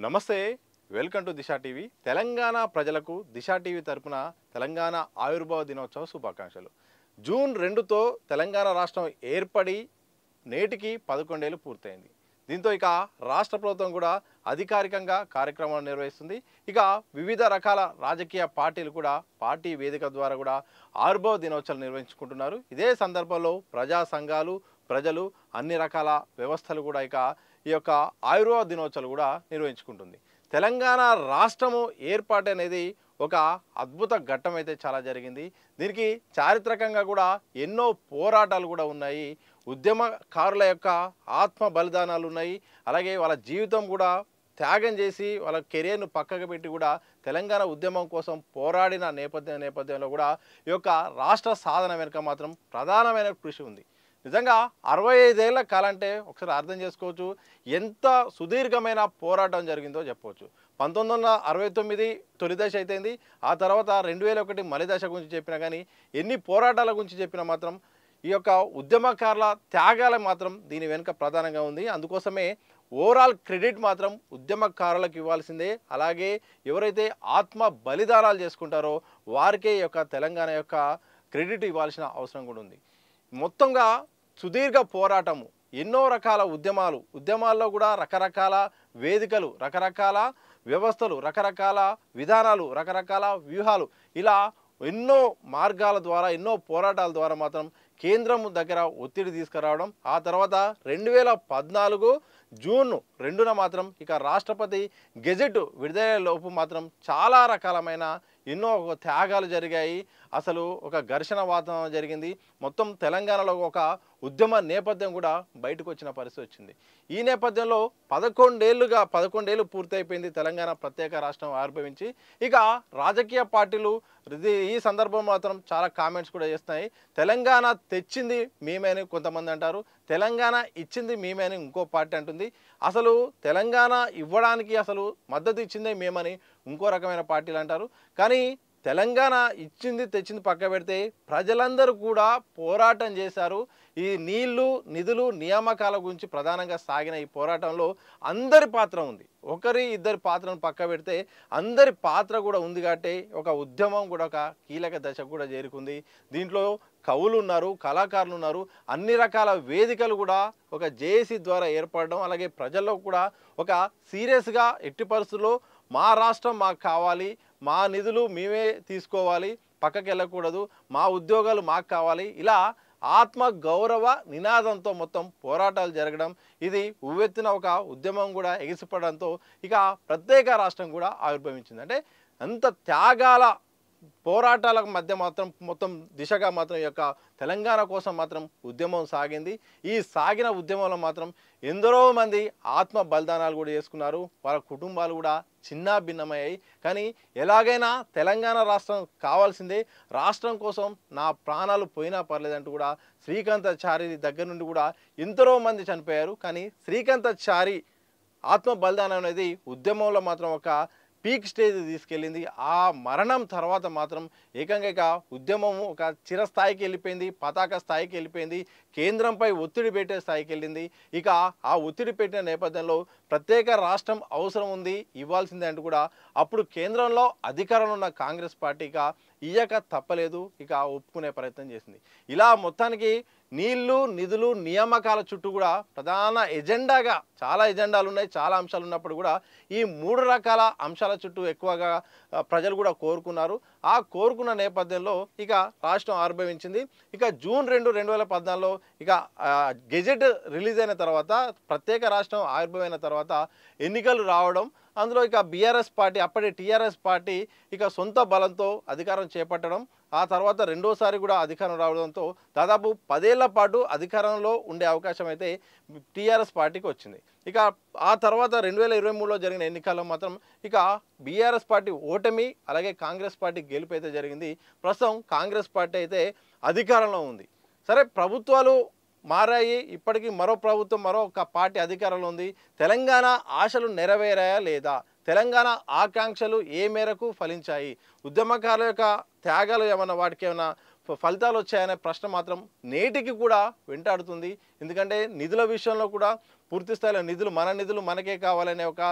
నమస్తే, welcome to Disha TV. Telangana ప్రజలకు దిశా TV తరపున తెలంగాణ ఆవిర్భావ దినోత్సవ శుభాకాంక్షలు. జూన్ 2తో తెలంగాణ రాష్ట్రం ఏర్పడి నేటికి 11 ఏళ్ళు పూర్తయింది. దీంతో ఇక రాష్ట్ర ప్రభుత్వం కూడా అధికారికంగా కార్యక్రమాలు నిర్వహిస్తుంది. ఇక వివిధ రకాల రాజకీయ పార్టీలు కూడా పార్టీ వేదిక ద్వారా కూడా ఆవిర్భావ దినోత్సవాలు నిర్వహించుకుంటున్నారు. ఇదే సందర్భంలో ప్రజా సంఘాలు, ప్రజలు, అన్ని రకాల వ్యవస్థలు కూడా ఇక ఈ యొక్క ఆవిర్భావ దినోత్సవాలు కూడా నిర్వహించుకుంటుంది. తెలంగాణ రాష్ట్రము ఏర్పాటు అనేది ఒక అద్భుత ఘట్టం అయితే చాలా జరిగింది. దీనికి చారిత్రకంగా కూడా ఎన్నో పోరాటాలు కూడా ఉన్నాయి. ఉద్యమకారుల యొక్క ఆత్మ బలిదానాలు ఉన్నాయి. అలాగే వాళ్ళ జీవితం కూడా త్యాగం చేసి వాళ్ళ కెరీర్ను పక్కకు పెట్టి కూడా తెలంగాణ ఉద్యమం కోసం పోరాడిన నేపథ్యంలో కూడా ఈ యొక్క రాష్ట్ర సాధన వెనుక మాత్రం ప్రధానమైన కృషి ఉంది. నిజంగా 65 ఏళ్ల కాలంటే ఒకసారి అర్థం చేసుకోవచ్చు ఎంత సుదీర్ఘమైన పోరాటం జరిగిందో చెప్పవచ్చు. 1969 తొలి దశ అయితేంది, ఆ తర్వాత 2001 మలి దశ గురించి చెప్పినా కానీ ఎన్ని పోరాటాల గురించి చెప్పినా మాత్రం ఈ యొక్క ఉద్యమకారుల త్యాగాల మాత్రం దీని వెనుక ప్రధానంగా ఉంది. అందుకోసమే ఓవరాల్ క్రెడిట్ మాత్రం ఉద్యమకారులకు ఇవ్వాల్సిందే. అలాగే ఎవరైతే ఆత్మ బలిదానాలు చేసుకుంటారో వారికే ఈ యొక్క తెలంగాణ యొక్క క్రెడిట్ ఇవ్వాల్సిన అవసరం కూడా ఉంది. మొత్తంగా సుదీర్ఘ పోరాటము, ఎన్నో రకాల ఉద్యమాల్లో కూడా రకరకాల వేదికలు, రకరకాల వ్యవస్థలు, రకరకాల విధానాలు, రకరకాల వ్యూహాలు, ఇలా ఎన్నో మార్గాల ద్వారా, ఎన్నో పోరాటాల ద్వారా మాత్రం కేంద్రం దగ్గర ఒత్తిడి తీసుకురావడం, ఆ తర్వాత 2014 జూన్ 2న మాత్రం ఇక రాష్ట్రపతి గెజెట్ విడుదలలోపు మాత్రం చాలా రకాలమైన ఎన్నో త్యాగాలు జరిగాయి. అసలు ఒక ఘర్షణ వాతావరణం జరిగింది. మొత్తం తెలంగాణలో ఒక ఉద్యమ నేపథ్యం కూడా బయటకు వచ్చిన పరిస్థితి వచ్చింది. ఈ నేపథ్యంలో 11 ఏళ్ళు పూర్తయిపోయింది తెలంగాణ ప్రత్యేక రాష్ట్రం ఆవిర్భవించి. ఇక రాజకీయ పార్టీలు ఈ సందర్భం మాత్రం చాలా కామెంట్స్ కూడా చేస్తున్నాయి. తెలంగాణ తెచ్చింది మేమే అని కొంతమంది అంటారు, తెలంగాణ ఇచ్చింది మేమే అని ఇంకో పార్టీ అంటుంది. అసలు తెలంగాణ ఇవ్వడానికి అసలు మద్దతు ఇచ్చిందే మేమని ఇంకో రకమైన పార్టీలు అంటారు. కానీ తెలంగాణ ఇచ్చింది తెచ్చింది పక్క పెడితే ప్రజలందరూ కూడా పోరాటం చేశారు. ఈ నీళ్లు, నిధులు, నియామకాల గురించి ప్రధానంగా సాగిన ఈ పోరాటంలో అందరి పాత్ర ఉంది. ఒకరి ఇద్దరి పాత్రను పక్క పెడితే అందరి పాత్ర కూడా ఉంది కాబట్టి ఒక ఉద్యమం కూడా ఒక కీలక దశకు కూడా చేరుకుంది. దీంట్లో కవులు ఉన్నారు, కళాకారులు ఉన్నారు, అన్ని రకాల వేదికలు కూడా ఒక జేఏసీ ద్వారా ఏర్పడడం, అలాగే ప్రజల్లో కూడా ఒక సీరియస్గా ఎట్టి పరిస్థితుల్లో మా రాష్ట్రం మాకు కావాలి, మా నిధులు మేమే తీసుకోవాలి, పక్కకి వెళ్ళకూడదు, మా ఉద్యోగాలు మాకు కావాలి, ఇలా ఆత్మ గౌరవ నినాదంతో మొత్తం పోరాటాలు జరగడం, ఇది ఉవ్వెత్తున ఒక ఉద్యమం కూడా ఎగిసిపడంతో ఇక ప్రత్యేక రాష్ట్రం కూడా ఆవిర్భవించింది. అంటే అంత త్యాగాల పోరాటాల మధ్య మాత్రం మొత్తం దిశగా మాత్రం ఈ యొక్క తెలంగాణ కోసం మాత్రం ఉద్యమం సాగింది. ఈ సాగిన ఉద్యమంలో మాత్రం ఎందరో మంది ఆత్మ బలిదానాలు కూడా చేసుకున్నారు. వాళ్ళ కుటుంబాలు కూడా చిన్న భిన్నమయ్యాయి. కానీ ఎలాగైనా తెలంగాణ రాష్ట్రం కావాల్సిందే, రాష్ట్రం కోసం నా ప్రాణాలు పోయినా పర్లేదంటూ కూడా శ్రీకాంతాచారి దగ్గర నుండి కూడా ఎందరో మంది చనిపోయారు. కానీ శ్రీకాంతాచారి ఆత్మ బలిదానం అనేది ఉద్యమంలో మాత్రం ఒక పీక్ స్టేజ్ తీసుకెళ్ళింది. ఆ మరణం తర్వాత మాత్రం ఏకంగా ఉద్యమము ఒక చిరస్థాయికి వెళ్ళిపోయింది, పతాక స్థాయికి వెళ్ళిపోయింది, కేంద్రంపై ఒత్తిడి పెట్టే స్థాయికి వెళ్ళింది. ఇక ఆ ఒత్తిడి పెట్టిన నేపథ్యంలో ప్రత్యేక రాష్ట్రం అవసరం ఉంది, ఇవ్వాల్సిందే అంటూ కూడా అప్పుడు కేంద్రంలో అధికారంలో ఉన్న కాంగ్రెస్ పార్టీగా ఇయ్యక తప్పలేదు, ఇక ఒప్పుకునే ప్రయత్నం చేసింది. ఇలా మొత్తానికి నీళ్లు, నిధులు, నియామకాల చుట్టూ కూడా ప్రధాన ఎజెండాగా చాలా ఎజెండాలు ఉన్నాయి, చాలా అంశాలు ఉన్నప్పుడు కూడా ఈ 3 రకాల అంశాల చుట్టూ ఎక్కువగా ప్రజలు కూడా కోరుకున్నారు. ఆ కోరుకున్న నేపథ్యంలో ఇక రాష్ట్రం ఆవిర్భవించింది. ఇక జూన్ 2, 2014లో ఇక గెజెట్ రిలీజ్ అయిన తర్వాత, ప్రత్యేక రాష్ట్రం ఆవిర్భవైన తర్వాత ఎన్నికలు రావడం, అందులో ఇక బీఆర్ఎస్ పార్టీ, అప్పటి టీఆర్ఎస్ పార్టీ ఇక సొంత బలంతో అధికారం చేపట్టడం, ఆ తర్వాత రెండోసారి కూడా అధికారం రావడంతో దాదాపు 10 ఏళ్ల పాటు అధికారంలో ఉండే అవకాశం అయితే టీఆర్ఎస్ పార్టీకి వచ్చింది. ఇక ఆ తర్వాత 2023లో జరిగిన ఎన్నికల్లో మాత్రం ఇక బీఆర్ఎస్ పార్టీ ఓటమి, అలాగే కాంగ్రెస్ పార్టీ గెలుపు అయితే జరిగింది. ప్రస్తుతం కాంగ్రెస్ పార్టీ అయితే అధికారంలో ఉంది. సరే, ప్రభుత్వాలు మారాయి, ఇప్పటికీ మరో ప్రభుత్వం, మరో ఒక పార్టీ అధికారంలో ఉంది. తెలంగాణ ఆశలు నెరవేరాయా లేదా, తెలంగాణ ఆకాంక్షలు ఏ మేరకు ఫలించాయి, ఉద్యమకారుల యొక్క త్యాగాలు ఏమన్నా వాటికి ఏమైనా ఫలితాలు వచ్చాయనే ప్రశ్న మాత్రం నేటికి కూడా వెంటాడుతుంది. ఎందుకంటే నిధుల విషయంలో కూడా పూర్తి స్థాయిలో మన నిధులు మనకే కావాలనే ఒక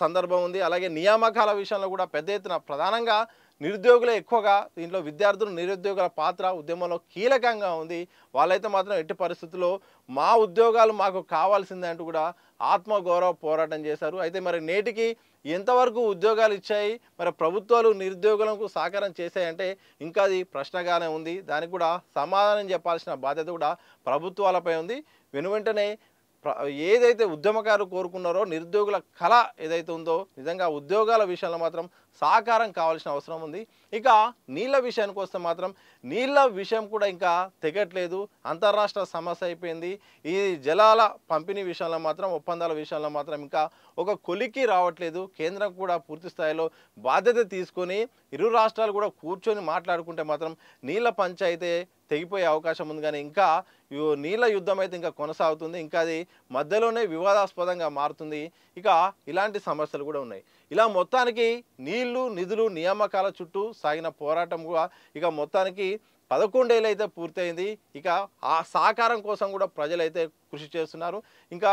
సందర్భం ఉంది. అలాగే నియామకాల విషయంలో కూడా పెద్ద ఎత్తున ప్రధానంగా నిరుద్యోగులే ఎక్కువగా దీంట్లో విద్యార్థులు నిరుద్యోగుల పాత్ర ఉద్యమంలో కీలకంగా ఉంది. వాళ్ళైతే మాత్రం ఎట్టి పరిస్థితుల్లో మా ఉద్యోగాలు మాకు కావాల్సిందే అంటూ కూడా ఆత్మగౌరవ పోరాటం చేశారు. అయితే మరి నేటికి ఎంతవరకు ఉద్యోగాలు ఇచ్చాయి, మరి ప్రభుత్వాలు నిరుద్యోగులకు సహకారం చేశాయంటే ఇంకా అది ప్రశ్నగానే ఉంది. దానికి కూడా సమాధానం చెప్పాల్సిన బాధ్యత కూడా ప్రభుత్వాలపై ఉంది. వెనువెంటనే ఏదైతే ఉద్యమకారులు కోరుకున్నారో నిరుద్యోగుల కళ ఏదైతే ఉందో నిజంగా ఉద్యోగాల విషయంలో మాత్రం సహకారం కావాల్సిన అవసరం ఉంది. ఇక నీళ్ళ విషయానికి వస్తే మాత్రం నీళ్ళ విషయం కూడా ఇంకా తెగట్లేదు. అంతర్రాష్ట్ర సమస్య అయిపోయింది. ఈ జలాల పంపిణీ విషయంలో మాత్రం ఒప్పందాల విషయంలో మాత్రం ఇంకా ఒక కొలికి రావట్లేదు. కేంద్రం కూడా పూర్తి స్థాయిలో బాధ్యత తీసుకొని ఇరు రాష్ట్రాలు కూడా కూర్చొని మాట్లాడుకుంటే మాత్రం నీళ్ళ పంచాయితీ తెగిపోయే అవకాశం ఉంది. కానీ ఇంకా నీళ్ళ యుద్ధం అయితే ఇంకా కొనసాగుతుంది. ఇంకా అది మధ్యలోనే వివాదాస్పదంగా మారుతుంది. ఇక ఇలాంటి సమస్యలు కూడా ఉన్నాయి. ఇలా మొత్తానికి నీళ్లు నిధులు నియామకాల చుట్టూ సాగిన పోరాటం కూడా ఇక మొత్తానికి 11 ఏళ్ళు అయితే పూర్తయింది. ఇక ఆ సహకారం కోసం కూడా ప్రజలైతే కృషి చేస్తున్నారు. ఇంకా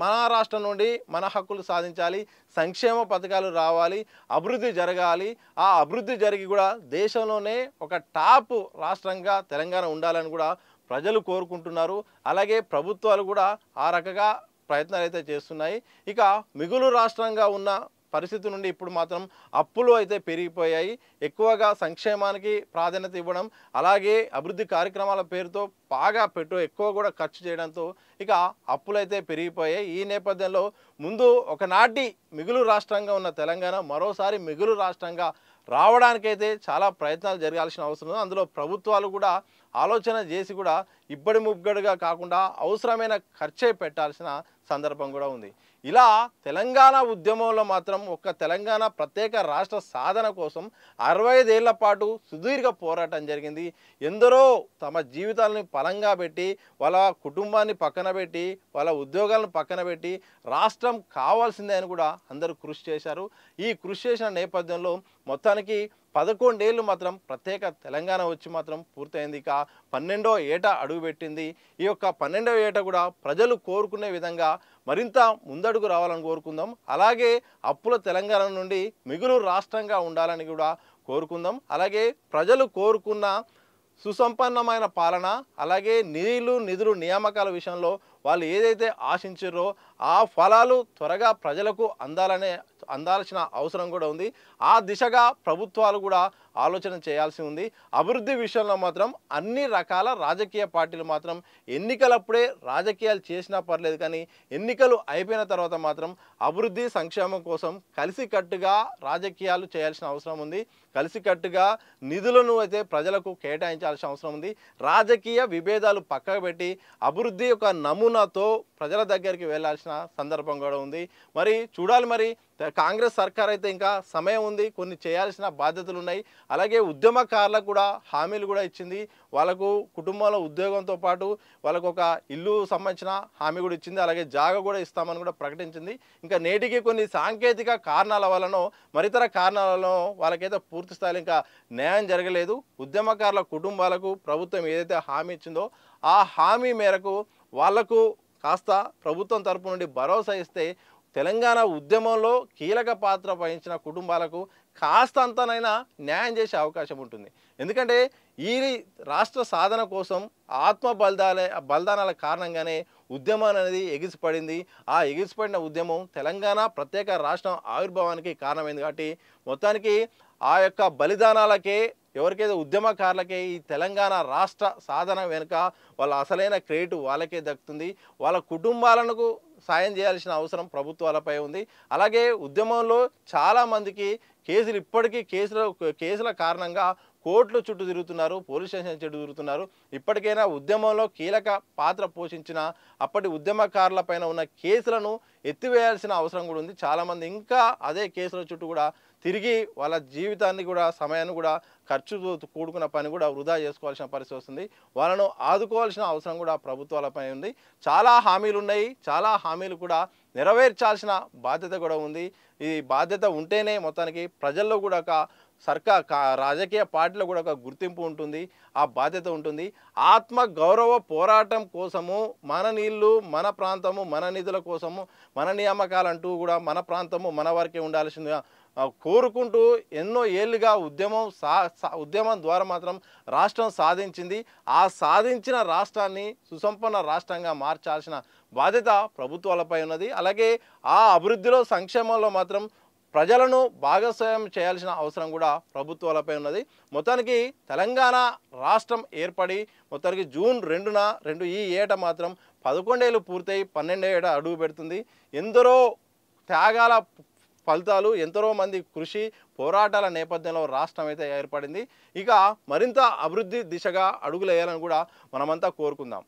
మన రాష్ట్రం నుండి మన హక్కులు సాధించాలి, సంక్షేమ పథకాలు రావాలి, అభివృద్ధి జరగాలి. ఆ అభివృద్ధి జరిగి కూడా దేశంలోనే ఒక టాప్ రాష్ట్రంగా తెలంగాణ ఉండాలని కూడా ప్రజలు కోరుకుంటున్నారు. అలాగే ప్రభుత్వాలు కూడా ఆ రకంగా ప్రయత్నాలు అయితే చేస్తున్నాయి. ఇక మిగులు రాష్ట్రంగా ఉన్న పరిస్థితి నుండి ఇప్పుడు మాత్రం అప్పులు అయితే పెరిగిపోయాయి. ఎక్కువగా సంక్షేమానికి ప్రాధాన్యత ఇవ్వడం, అలాగే అభివృద్ధి కార్యక్రమాల పేరుతో బాగా ఎక్కువ కూడా ఖర్చు చేయడంతో ఇక అప్పులు అయితే పెరిగిపోయాయి. ఈ నేపథ్యంలో ముందు ఒకనాటి మిగులు రాష్ట్రంగా ఉన్న తెలంగాణ మరోసారి మిగులు రాష్ట్రంగా రావడానికైతే చాలా ప్రయత్నాలు జరగాల్సిన అవసరం ఉంది. అందులో ప్రభుత్వాలు కూడా ఆలోచన చేసి కూడా ఇబ్బడి ముబ్బడిగా కాకుండా అవసరమైన ఖర్చే పెట్టాల్సిన సందర్భం కూడా ఉంది. ఇలా తెలంగాణ ఉద్యమంలో మాత్రం ఒక తెలంగాణ ప్రత్యేక రాష్ట్ర సాధన కోసం 65 ఏళ్ల పాటు సుదీర్ఘ పోరాటం జరిగింది. ఎందరో తమ జీవితాలని పలంగా పెట్టి వాళ్ళ కుటుంబాన్ని పక్కన పెట్టి వాళ్ళ ఉద్యోగాలను పక్కన పెట్టి రాష్ట్రం కావాల్సిందే అని కూడా అందరూ కృషి చేశారు. ఈ కృషి చేసిన నేపథ్యంలో మొత్తానికి 11 ఏళ్ళు మాత్రం ప్రత్యేక తెలంగాణ వచ్చి మాత్రం పూర్తయింది. ఇక 12వ ఏట అడుగుపెట్టింది. ఈ యొక్క 12వ ఏట కూడా ప్రజలు కోరుకునే విధంగా మరింత ముందడుగు రావాలని కోరుకుందాం. అలాగే అప్పుల తెలంగాణ నుండి మిగులు రాష్ట్రంగా ఉండాలని కూడా కోరుకుందాం. అలాగే ప్రజలు కోరుకున్న సుసంపన్నమైన పాలన, అలాగే నిధులు నియామకాల విషయంలో వాళ్ళు ఏదైతే ఆశించారో ఆ ఫలాలు త్వరగా ప్రజలకు అందాల్సిన అవసరం కూడా ఉంది. ఆ దిశగా ప్రభుత్వాలు కూడా ఆలోచన చేయాల్సి ఉంది. అభివృద్ధి విషయంలో మాత్రం అన్ని రకాల రాజకీయ పార్టీలు మాత్రం ఎన్నికలప్పుడే రాజకీయాలు చేసినా పర్లేదు, కానీ ఎన్నికలు అయిపోయిన తర్వాత మాత్రం అభివృద్ధి సంక్షేమం కోసం కలిసికట్టుగా రాజకీయాలు చేయాల్సిన అవసరం ఉంది. కలిసికట్టుగా నిధులను అయితే ప్రజలకు కేటాయించాల్సిన అవసరం ఉంది. రాజకీయ విభేదాలు పక్కకు పెట్టి అభివృద్ధి ఒక నమూనాతో ప్రజల దగ్గరికి వెళ్ళాల్సిన సందర్భం కూడా ఉంది. మరి చూడాలి, మరి కాంగ్రెస్ సర్కార్ అయితే ఇంకా సమయం ఉంది, కొన్ని చేయాల్సిన బాధ్యతలు ఉన్నాయి. అలాగే ఉద్యమకారులకు కూడా హామీలు కూడా ఇచ్చింది. వాళ్ళకు కుటుంబంలో ఉద్యోగంతో పాటు వాళ్ళకు ఒక ఇల్లు సంబంధించిన హామీ కూడా ఇచ్చింది. అలాగే జాగా కూడా ఇస్తామని కూడా ప్రకటించింది. ఇంకా నేటికి కొన్ని సాంకేతిక కారణాల వలన మరితర కారణాలలో వాళ్ళకైతే పూర్తి స్థాయిలో ఇంకా న్యాయం జరగలేదు. ఉద్యమకారుల కుటుంబాలకు ప్రభుత్వం ఏదైతే హామీ ఇచ్చిందో ఆ హామీ మేరకు వాళ్లకు కాస్త ప్రభుత్వం తరపు నుండి భరోసా ఇస్తే తెలంగాణ ఉద్యమంలో కీలక పాత్ర వహించిన కుటుంబాలకు కాస్త అంతనైనా న్యాయం చేసే అవకాశం ఉంటుంది. ఎందుకంటే ఈ రాష్ట్ర సాధన కోసం బలిదానాల కారణంగానే ఉద్యమం అనేది ఎగిసిపడింది. ఆ ఎగిసిపడిన ఉద్యమం తెలంగాణ ప్రత్యేక రాష్ట్రం ఆవిర్భావానికి కారణమైంది. కాబట్టి మొత్తానికి ఆ యొక్క బలిదానాలకే ఎవరికైతే ఉద్యమకారులకే ఈ తెలంగాణ రాష్ట్ర సాధన వెనుక వాళ్ళ అసలైన క్రెడిట్ వాళ్ళకే దక్కుతుంది. వాళ్ళ కుటుంబాలకు సాయం చేయాల్సిన అవసరం ప్రభుత్వాలపై ఉంది. అలాగే ఉద్యమంలో చాలామందికి ఇప్పటికీ కేసుల కారణంగా కోర్టుల చుట్టూ తిరుగుతున్నారు, పోలీస్ స్టేషన్ చుట్టూ తిరుగుతున్నారు. ఇప్పటికైనా ఉద్యమంలో కీలక పాత్ర పోషించిన అప్పటి ఉద్యమకారుల పైన ఉన్న కేసులను ఎత్తివేయాల్సిన అవసరం కూడా ఉంది. చాలామంది ఇంకా అదే కేసుల చుట్టూ కూడా తిరిగి వాళ్ళ జీవితాన్ని కూడా సమయాన్ని కూడా ఖర్చుతో కూడుకున్న పని కూడా వృధా చేసుకోవాల్సిన పరిస్థితి వస్తుంది. వాళ్ళను ఆదుకోవాల్సిన అవసరం కూడా ప్రభుత్వాలపై ఉంది. చాలా హామీలు ఉన్నాయి, చాలా హామీలు కూడా నెరవేర్చాల్సిన బాధ్యత కూడా ఉంది. ఈ బాధ్యత ఉంటేనే మొత్తానికి ప్రజల్లో కూడా ఒక రాజకీయ పార్టీలో కూడా ఒక గుర్తింపు ఉంటుంది, ఆ బాధ్యత ఉంటుంది. ఆత్మ గౌరవ పోరాటం కోసము మన నీళ్ళు, మన ప్రాంతము, మన నిధుల కోసము, మన నియామకాలంటూ కూడా మన ప్రాంతము మన వరకే ఉండాల్సిందిగా కోరుకుంటూ ఎన్నో ఏళ్ళుగా ఉద్యమం ద్వారా మాత్రం రాష్ట్రం సాధించింది. ఆ సాధించిన రాష్ట్రాన్ని సుసంపన్న రాష్ట్రంగా మార్చాల్సిన బాధ్యత ప్రభుత్వాలపై ఉన్నది. అలాగే ఆ అభివృద్ధిలో, సంక్షేమంలో మాత్రం ప్రజలను భాగస్వామ్యం చేయాల్సిన అవసరం కూడా ప్రభుత్వాలపై ఉన్నది. మొత్తానికి తెలంగాణ రాష్ట్రం ఏర్పడి మొత్తానికి జూన్ 2 ఈ ఏట మాత్రం 11 ఏళ్ళు పూర్తయి 12వ ఏట అడుగు పెడుతుంది. ఎందరో త్యాగాల ఫలితాలు, ఎందరో మంది కృషి పోరాటాల నేపథ్యంలో రాష్ట్రం అయితే ఏర్పడింది. ఇక మరింత అభివృద్ధి దిశగా అడుగులు వేయాలని కూడా మనమంతా కోరుకుందాం.